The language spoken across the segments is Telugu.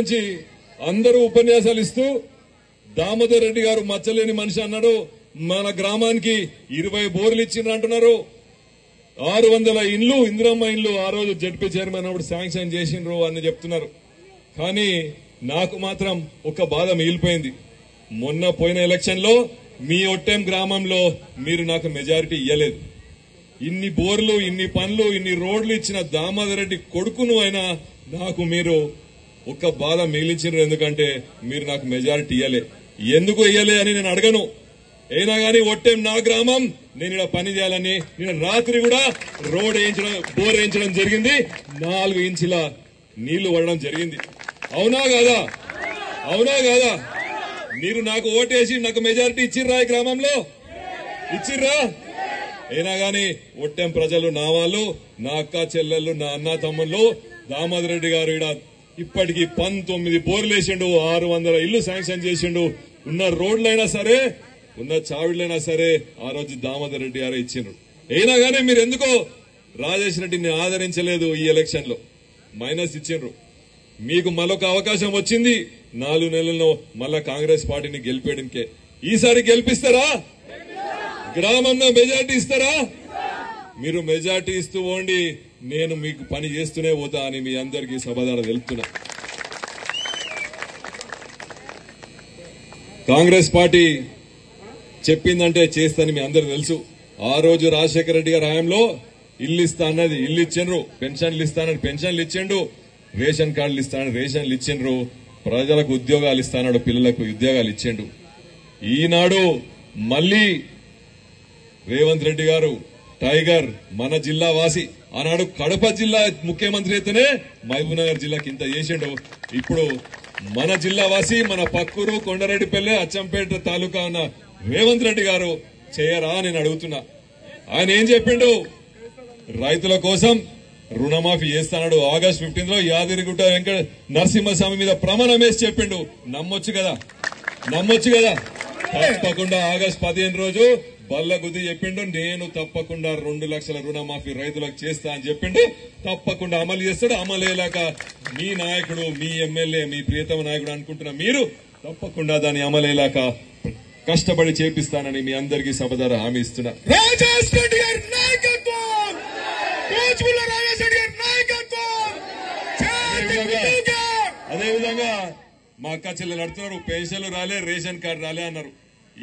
నుంచి అందరూ ఉపన్యాసాలు ఇస్తూ దామోదర్ రెడ్డి గారు మచ్చలేని మనిషి అన్నాడు. మన గ్రామానికి 20 బోర్లు ఇచ్చిండ్రు అంటున్నారు. 600 ఇండ్లు ఇందిరమ్మ ఇండ్లు ఆ రోజు జడ్పీ చైర్మన్ అన్నప్పుడు శాంక్షన్ చేసిండ్రు అని చెప్తున్నారు. కానీ నాకు మాత్రం ఒక బాధ మిగిలిపోయింది. మొన్న పోయిన ఎలక్షన్ లో మీ ఒట్టెం గ్రామంలో మీరు నాకు మెజారిటీ ఇవ్వలేదు. ఇన్ని బోర్లు, ఇన్ని పనులు, ఇన్ని రోడ్లు ఇచ్చిన దామోదర్ రెడ్డి కొడుకును అయినా నాకు మీరు ఒక్క బాధ మిగిలించారు. ఎందుకంటే మీరు నాకు మెజారిటీ ఇవ్వలే. ఎందుకు ఇవ్వలే అని నేను అడగను. అయినా గానీ ఒట్టెం నా గ్రామం, నేను ఇక్కడ పని చేయాలని నేను రాత్రి కూడా రోడ్ వేయించడం, బోర్ వేయించడం జరిగింది. 4 ఇంచుల నీళ్లు పడడం జరిగింది. అవునా కాదా? అవునా కాదా? మీరు నాకు ఓటేసి నాకు మెజారిటీ ఇచ్చిర్రా? ఈ గ్రామంలో ఇచ్చిర్రా? అయినా గానీ ఒట్టెం ప్రజలు నా వాళ్ళు, నా అక్క చెల్లెళ్ళు, నా అన్న తమ్ముళ్ళు, దామోదర్ రెడ్డి గారు ఇక్కడ ఇప్పటికీ 19 బోర్లు వేసిండు, 600 ఇళ్లు శాంక్షన్ చేసిండు. ఉన్న రోడ్లైనా సరే, ఉన్న చావిడ్లైనా సరే ఆ రోజు దామోదర్ రెడ్డి గారు ఇచ్చిండ్రు. అయినా గానీ మీరు ఎందుకో రాజేష్ రెడ్డిని ఆదరించలేదు. ఈ ఎలక్షన్ లో మైనస్ ఇచ్చిండ్రు. మీకు మరొక అవకాశం వచ్చింది 4 నెలల్లో మళ్ళా కాంగ్రెస్ పార్టీని గెలిపేయడానికే. ఈసారి గెలిపిస్తారా? గ్రామంలో మెజార్టీ ఇస్తారా? మీరు మెజార్టీ ఇస్తూ పోండి, నేను మీకు పని చేస్తూనే పోతా అని మీ అందరికీ సభాదార తెలుపుతున్నా. కాంగ్రెస్ పార్టీ చెప్పిందంటే చేస్తానని మీ అందరికి తెలుసు. ఆ రోజు రాజశేఖర రెడ్డి గారి హయాంలో ఇల్లు ఇస్తా అన్నది ఇల్లు ఇచ్చిండ్రు, పెన్షన్లు ఇస్తానని పెన్షన్లు ఇచ్చిండు, రేషన్ కార్డులు ఇస్తానని రేషన్లు ఇచ్చిండ్రు, ప్రజలకు ఉద్యోగాలు ఇస్తానడు, పిల్లలకు ఉద్యోగాలు ఇచ్చిండు. ఈనాడు మళ్లీ రేవంత్ రెడ్డి గారు టైగర్ మన జిల్లా వాసి, ఆనాడు కడప జిల్లా ముఖ్యమంత్రి అయితేనే మహబూబ్నగర్ జిల్లాకి ఇంత చేసిండు. ఇప్పుడు మన జిల్లా వాసి, మన పక్కూరు కొండారెడ్డిపల్లె అచ్చంపేట తాలూకా ఉన్న రేవంత్ రెడ్డి గారు చేయరా నేను అడుగుతున్నా. ఆయన ఏం చెప్పిండు? రైతుల కోసం రుణమాఫీ చేస్తాడు. ఆగస్టు 15 లో యాదగిరిగుట్ట వెంకట నరసింహస్వామి మీద ప్రమాణం వేసి చెప్పిండు. నమ్మొచ్చు కదా? నమ్మొచ్చు కదా? తప్పకుండా ఆగస్టు 15 రోజు బల్ల గుద్ది చెప్పిండు, నేను తప్పకుండా 2 లక్షల రుణమాఫీ రైతులకు చేస్తా అని చెప్పిండు. తప్పకుండా అమలు చేస్తాడు. అమలయ్యేలాక మీ నాయకుడు, మీ ఎమ్మెల్యే, మీ ప్రియతమ నాయకుడు అనుకుంటున్న మీరు తప్పకుండా దాన్ని అమలయ్యేలాక కష్టపడి చేపిస్తానని మీ అందరికీ సభ హామీ ఇస్తున్నా. రాజేష్ రెడ్డి గారి నాయకత్వం, కోచ్బుల్ల రాజేష్ రెడ్డి గారి నాయకత్వం. అదేవిధంగా మా అక్క చెల్లెలు అడుగుతున్నారు, పెన్షన్లు రాలే, రేషన్ కార్డు రాలే అన్నారు.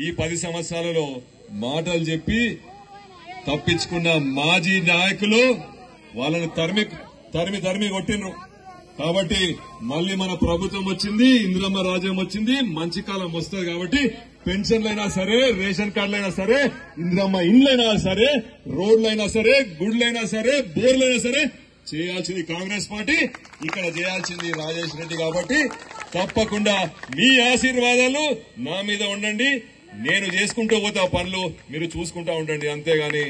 ఈ 10 సంవత్సరాలలో మాటలు చెప్పి తప్పించుకున్న మాజీ నాయకులు వాళ్ళని తరిమి కొట్టిండ్రు. కాబట్టి మళ్లీ మన ప్రభుత్వం వచ్చింది, ఇందిరమ్మ రాజ్యం వచ్చింది, మంచి కాలం వస్తుంది. కాబట్టి పెన్షన్లైనా సరే, రేషన్ కార్డులైనా సరే, ఇందిరమ్మ ఇండ్లైనా సరే, రోడ్లైనా సరే, గుడ్లైనా సరే, బోర్లైనా సరే చేయాల్సింది కాంగ్రెస్ పార్టీ, ఇక్కడ చేయాల్సింది రాజేష్ రెడ్డి. కాబట్టి తప్పకుండా మీ ఆశీర్వాదాలు నా మీద ఉండండి. నేను చేసుకుంటూ పోతా పనులు, మీరు చూసుకుంటా ఉండండి. అంతేగాని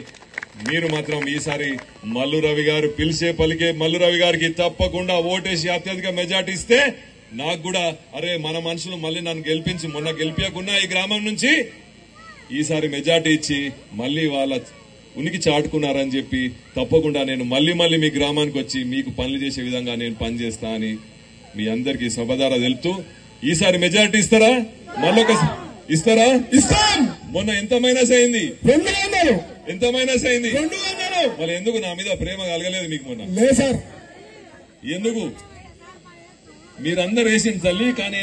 మీరు మాత్రం ఈసారి మల్లు రవి గారు పిలిచే పలికే మల్లు రవి గారికి తప్పకుండా ఓటేసి అత్యధిక మెజార్టీ ఇస్తే నాకు కూడా అరే మన మనుషులు మళ్ళీ నన్ను గెలిపించి, మొన్న గెలిపించకున్నా ఈ గ్రామం నుంచి ఈసారి మెజార్టీ ఇచ్చి మళ్లీ వాళ్ళ ఉనికి చాటుకున్నారని చెప్పి తప్పకుండా నేను మళ్లీ మీ గ్రామానికి వచ్చి మీకు పనులు చేసే విధంగా నేను పనిచేస్తా అని మీ అందరికీ సభదారా తెలుపుతూ, ఈసారి మెజార్టీ ఇస్తారా? మళ్ళొక ఇస్తారా? ఇస్తాం. మొన్న ఎంత మైనస్ అయింది? 200. ఎంత మైనస్ అయింది? 200. మళ్ళీ ఎందుకు నా మీద ప్రేమ కలగలేదు మీకు మొన్న? లేదు సార్. ఎందుకు? మీరందరూ వేసిన తల్లి, కానీ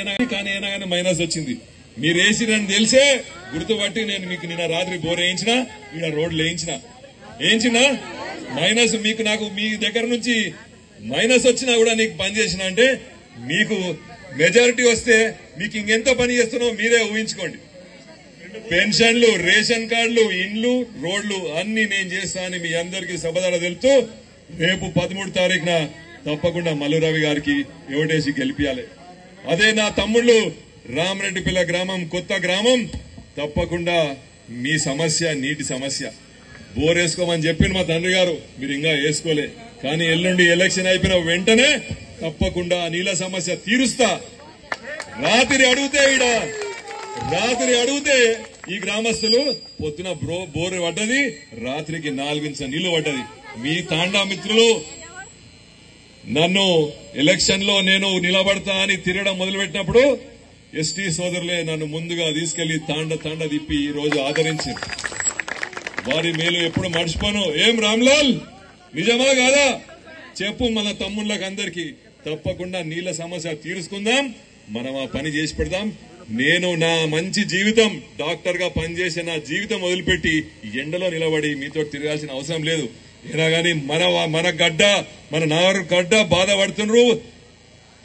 అయినా మైనస్ వచ్చింది. మీరు వేసిరని తెలిసే గుర్తుపట్టి నేను మీకు నిన్న రాత్రి బోర్ వేయించిన, ఇక్కడ రోడ్లు వేయించిన మైనస్ మీకు నాకు మీ దగ్గర నుంచి మైనస్ వచ్చినా కూడా నీకు పని చేసిన అంటే మీకు మెజారిటీ వస్తే మీకు ఇంకెంత పని చేస్తున్నావు మీరే ఊహించుకోండి. పెన్షన్లు, రేషన్ కార్డులు, ఇండ్లు, రోడ్లు అన్ని నేను చేస్తా అని మీ అందరికీ సభదార తెలుపుతూ రేపు 13 తారీఖున తప్పకుండా మల్లు రవి గారికి ఓటేసి గెలిపియాలి. అదే నా తమ్ముళ్ళు రామరెడ్డిపల్లె గ్రామం, కొత్త గ్రామం, తప్పకుండా మీ సమస్య నీటి సమస్య బోర్ వేసుకోమని చెప్పిండు మా తండ్రి గారు. మీరు ఇంకా వేసుకోలే, కానీ ఎల్లుండి ఎలక్షన్ అయిపోయిన వెంటనే తప్పకుండా నీళ్ళ సమస్య తీరుస్తా. రాత్రి అడిగితే ఈ గ్రామస్తులు పొద్దున బోరు పడ్డది, రాత్రికి 4 ఇంచుల నీళ్లు పడ్డది. మీ తాండా మిత్రులు నన్ను ఎలక్షన్ లో నేను నిలబడతా అని తిరగడం మొదలుపెట్టినప్పుడు ఎస్టీ సోదరులే నన్ను ముందుగా తీసుకెళ్లి తాండ తిప్పి ఈ రోజు ఆదరించారు. వారి మేలు ఎప్పుడు మర్చిపోను. ఏం రామ్లాల్, నిజమా కాదా చెప్పు మన తమ్ముళ్ళకి అందరికి. తప్పకుండా నీళ్ల సమస్య తీర్చుకుందాం, మనం ఆ పని చేసి పెడదాం. నేను నా మంచి జీవితం డాక్టర్ గా పనిచేసే నా జీవితం వదిలిపెట్టి ఎండలో నిలబడి మీతో తిరగాల్సిన అవసరం లేదు. అయినా గానీ మన గడ్డ, మన నారు గడ్డ బాధపడుతున్నారు,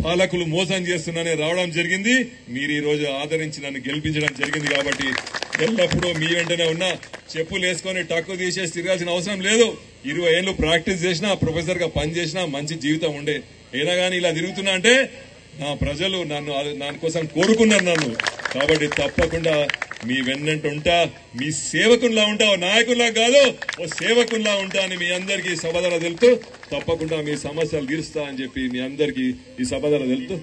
పాలకులు మోసం చేస్తున్నారని రావడం జరిగింది. మీరు ఈ రోజు ఆదరించి నన్ను గెలిపించడం జరిగింది. కాబట్టి ఎల్లప్పుడూ మీ వెంటనే ఉన్నా. చెప్పులు వేసుకొని టక్కు తీసేసి తిరగాల్సిన అవసరం లేదు. 20 ఏళ్లు ప్రాక్టీస్ చేసినా, ప్రొఫెసర్ గా పనిచేసినా మంచి జీవితం ఉండే. అయినా గానీ ఇలా తిరుగుతున్నా అంటే నా ప్రజలు దాని కోసం కోరుకున్నారు నన్ను. కాబట్టి తప్పకుండా మీ వెన్నంట ఉంటా, మీ సేవకుల్లా ఉంటా, నాయకుల్లా కాదు ఓ సేవకుల్లా ఉంటా అని మీ అందరికీ సభ ద్వారా తెలుపుతూ, తప్పకుండా మీ సమస్యలు తీరుస్తా అని చెప్పి మీ అందరికీ ఈ సభ ద్వారా తెలుపుతూ